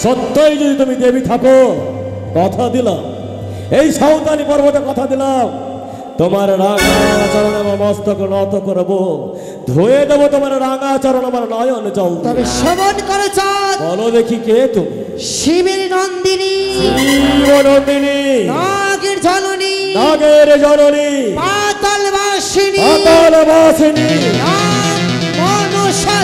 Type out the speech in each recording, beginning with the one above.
সত্যই যদি তুমি দেবী থাকো, কথা দিলাম এই সাঁওতালি পর্বতে কথা দিলাম, তোমার রাঙা চরণ আমার মস্তক নত করবো, ধুয়ে দেবো তোমার রাঙা চরণ আমার নয়ন জল। তবে শ্রবণ করো চাঁদ, বলো দেখি কে তুমি? শিবের নন্দিনী, নন্দিনী, নাগের জননী, নাগের জননী, পাতাল বাসিনী, পাতাল বাসিনী, মনসা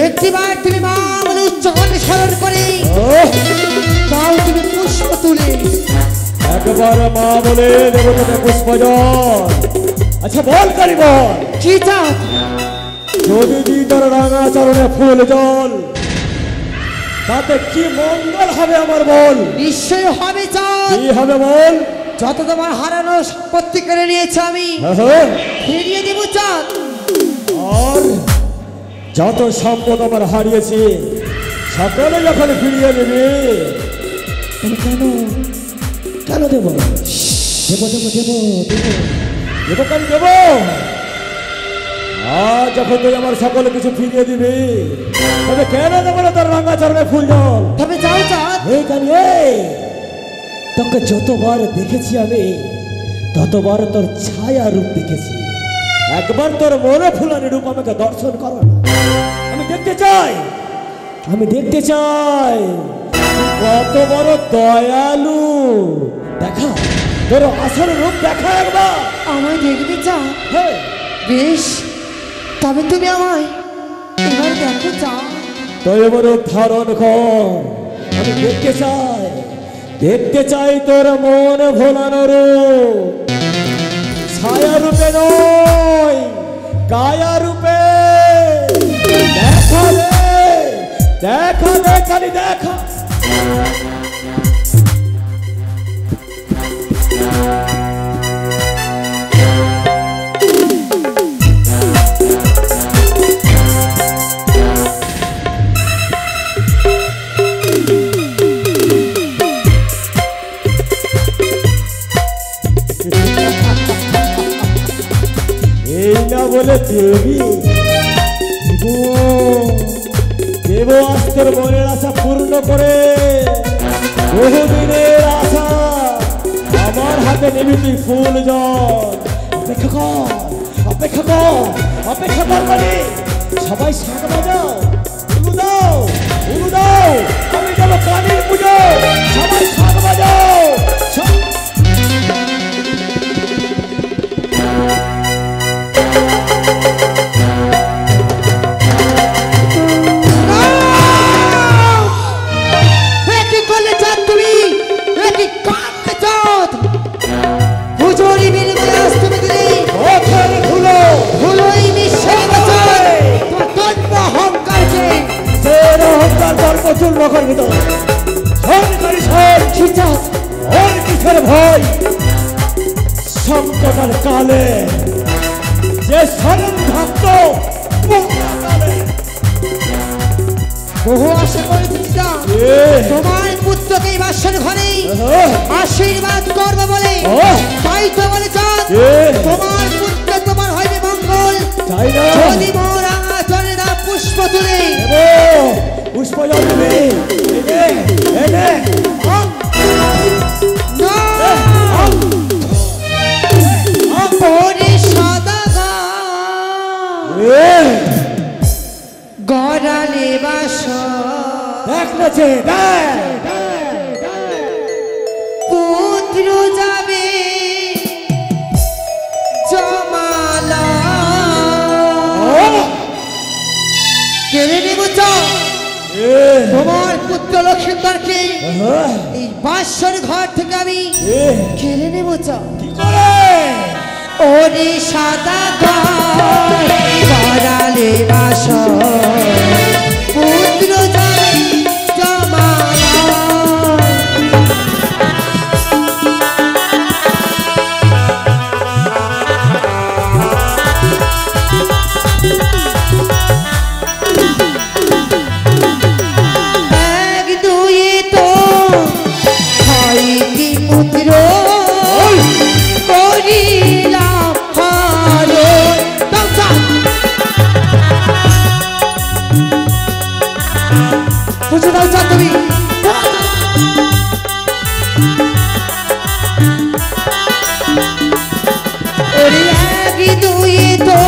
একটিবার তুমি মা বলে উচ্চকণ্ঠে স্মরণ করে তাও তুমি পুষ্প তুলে একবার মা বলে দেব তোকে পুষ্প জল। আচ্ছা বল কারিগর, কি চাঁদ? যদি দিই তোর রাঙা চরণে ফুল জল, তাতে কি মঙ্গল হবে আমার বল? নিশ্চয় হবে চাঁদ। কি হবে বল? যত তোমার হারানো সম্পত্তি কেড়ে নিয়েছে আমি ফিরিয়ে দেব চাঁদ। আর যত সম্পদ আমার হারিয়েছি সকলে যখন ফিরিয়ে নেবে, কেন কেন দেব? দেব দেব দেব দেব দেব কেন দেব? আর যখন তুই আমার সকলে কিছু ফিরিয়ে দিবি, তবে কেন দেবো না তোর রাঙা চরণে ফুল জল? তবে যাও চাঁদ। এই কানি, তোকে যতবার দেখেছি আমি, ততবার তোর ছায়া রূপ দেখেছি। একবার তোর মনে ফুলানি রূপ আমাকে দর্শন করো না। আমি দেখতে চাই, আমি দেখতে চাই কত বড় দয়ালু। দেখা তোর আসল রূপ, দেখা একবার আমায় দেখবে চাঁদ? হ্যাঁ বেশ, তবে তুমি আমায় এবার দেখো চাঁদ। তোর রূপ ধারণ কর, আমি দেখতে চাই, দেখতে চাই তোর মন ভোলানো রূপ। ছায়া রূপে নয়, কায়া রূপে। দেখা রে, দেখা রে খালি দেখা। এই না বলে দেবী দেব আজকের মনের আশা পূর্ণ করে। বহুদিনের আশা আমার হাতে নিবি তুই ফুল জল। অপেক্ষা কর, অপেক্ষা কর, অপেক্ষা কর মানে সবাই শাঁখ বাজাও, উলু দাও, উলু দাও, আমি যাবো কালীর পুজো। সবাই শাঁখ বাজাও। চূর্ণ করবি তো সরকারি কিসের ভয়? সংকটার কালে যে স্মরণ ভক্ত বহু আশা করেছি তোমার পুত্রকে এই বাসর ঘরে আশীর্বাদ করবে বলে, তাই তো বলে চাঁদ তোমার পুত্র তোমার হইবে মঙ্গল। যদি মোর রাঙা চলে না পুষ্প তুলে পুষ্প জল দিবি। গড়ালে বাস দেখ নাচে, পুত্র যাবে জমালা কেড়ে নেব তোমার পুত্র লক্ষিন্দরকে এই বাসর ঘর থেকে আমি কেড়ে নেব চা। কি করে? ওরে সাদা ঘর করালে বাসর পুত্র যাবে জমালা। এক দুয়ে তো ছয়টি পুত্র করিলাম হরণ। বুঝে দাও চা তুমি। ওরে এক দুয়ে তো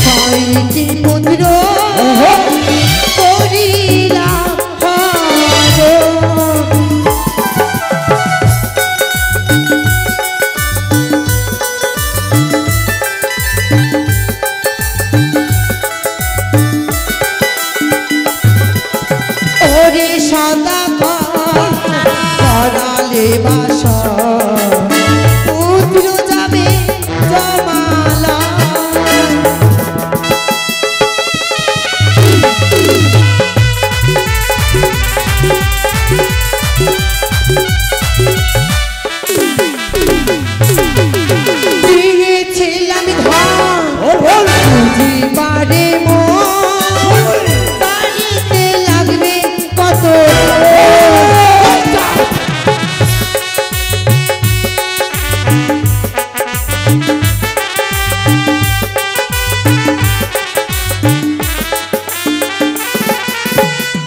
ছয়টি পুত্র করিলাম হরণ। ওরে সাদা করালে বাসা পুত্র যাবে জমালা। দিয়েছিলাম ধন বুঝিবারে মন বাড়িতে লাগবে কত।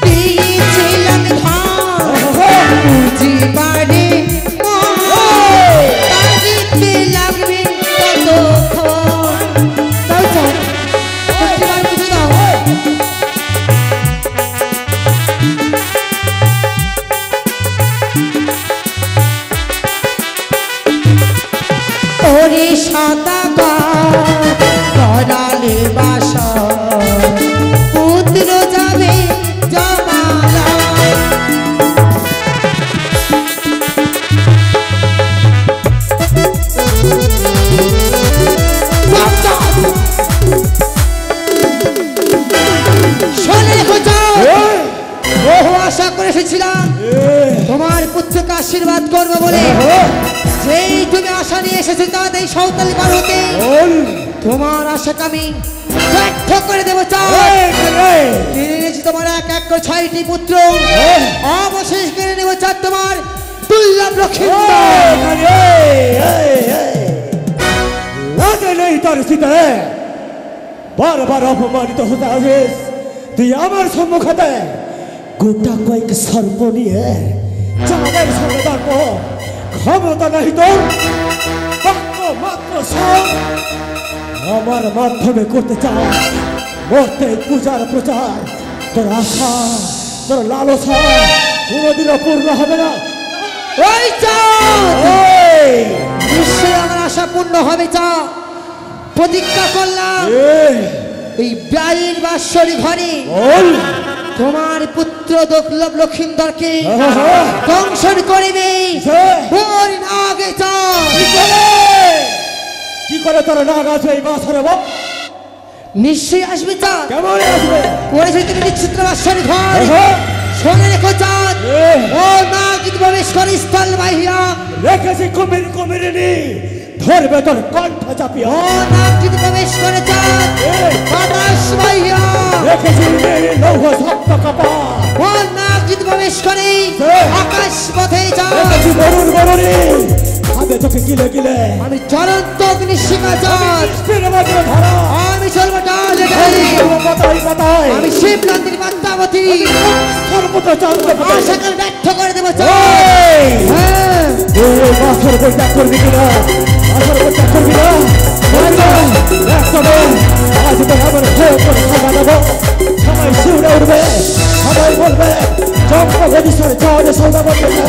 দিয়েছিলাম ধন বুঝিবারে মন বাড়িতে লাগবে কতক্ষণ। দাও চা, প্রতিবার কিছু দাও। ওরে সাদা করালে বাসা পুত্র যাবে জমালা। শোনে রেখো যাও, বহু আশা করে এসেছিলাম তোমার পুত্রকে আশীর্বাদ করবো বলে। যেই তুমি আশা নিয়ে এসেছো তাদের এই সাঁওতালি পার হতে তোমার আশাকে আমি ব্যর্থ করে দেবো। কিনে নিয়েছি তোমার এক এক করে 6টি পুত্র, অবশেষ কিনে নেবো চার তোমার দুর্লভ লক্ষিন্দর। লাগে নেই তোর শীতে বারবার অপমানিত হতে আসিস তুই আমার সম্মুখে। গোটা কয়েক সর্প নিয়ে যাদের সঙ্গে ধর্ম ক্ষমতা নাহি তোর, মাত্র সব আমার মাধ্যমে করতে চাও। মরতে পূজার প্রচার, তোর আশা তোর লালসা কোনোদিনও পূর্ণ হবে না। ওই নিশ্চয় আমার আশা পূর্ণ হবে চা। প্রতিজ্ঞা করলাম এই ব্যয়ের বাৎসরি ঘরে তোমার পুত্র দুর্লভ লক্ষিন্দরকে দংশন করিবে। আগে চা কি করে তোর নাগ আসবে এই বাসরে? নিশ্চয়ই আসবে চা। কেমন আসবে? করেছে তুমি নিশ্চিত্র বাৎসরি ঘর। শোনে রেখো চাঁদ, ও নাগ প্রবেশ করে স্থল বাহিয়া রেখেছি কুমিরিনি ধরবে তোর কণ্ঠ চাপিয়া। ও নাগ প্রবেশ করে চাঁদ বাতাস বাহিয়া রেখেছি লৌহ শক্ত কপা। ও নাগ প্রবেশ করে আকাশ পথে চাঁদ রেখেছি বরুণী আমি তোকে গিলে গিলে। আমি চলন্ত অগ্নিশিখা চাঁদ ধরা আমি চলবো ডালে ডালে। আমি শিব নন্দিনী পদ্মাবতী সর্বত্র চন্দ্র আশাকে ব্যর্থ করে দেবো। বাসর বইটা করবি কিনা? বাসর বইটা করবি না? আজ তো আমার ভয় করে খাওয়া দেবো। সবাই শিউরে উঠবে, সবাই বলবে চম্পা গদিশ্বরে চাওয়া সৌদা বলতেছে।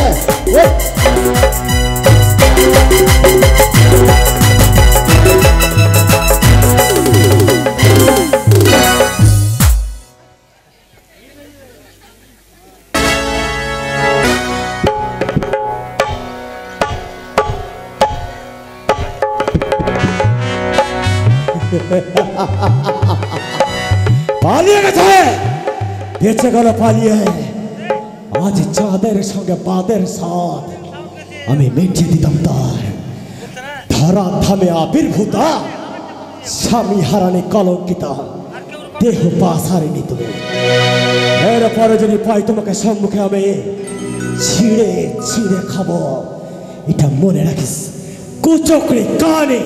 পালিয়ে গেছে, বেঁচে গেল পালিয়ে। আজ চাঁদের সঙ্গে বাঁধের সাথ আমি মিটিয়ে দিতাম তার। ধরা ধামে আবির্ভূতা, স্বামী হারানি কলঙ্কিতা, দেহ পাশ হারিনি তুমি। এরপরে যদি পাই তোমাকে সম্মুখে আমি ছিঁড়ে ছিঁড়ে খাবো, এটা মনে রাখিস কুচক্রি কানে।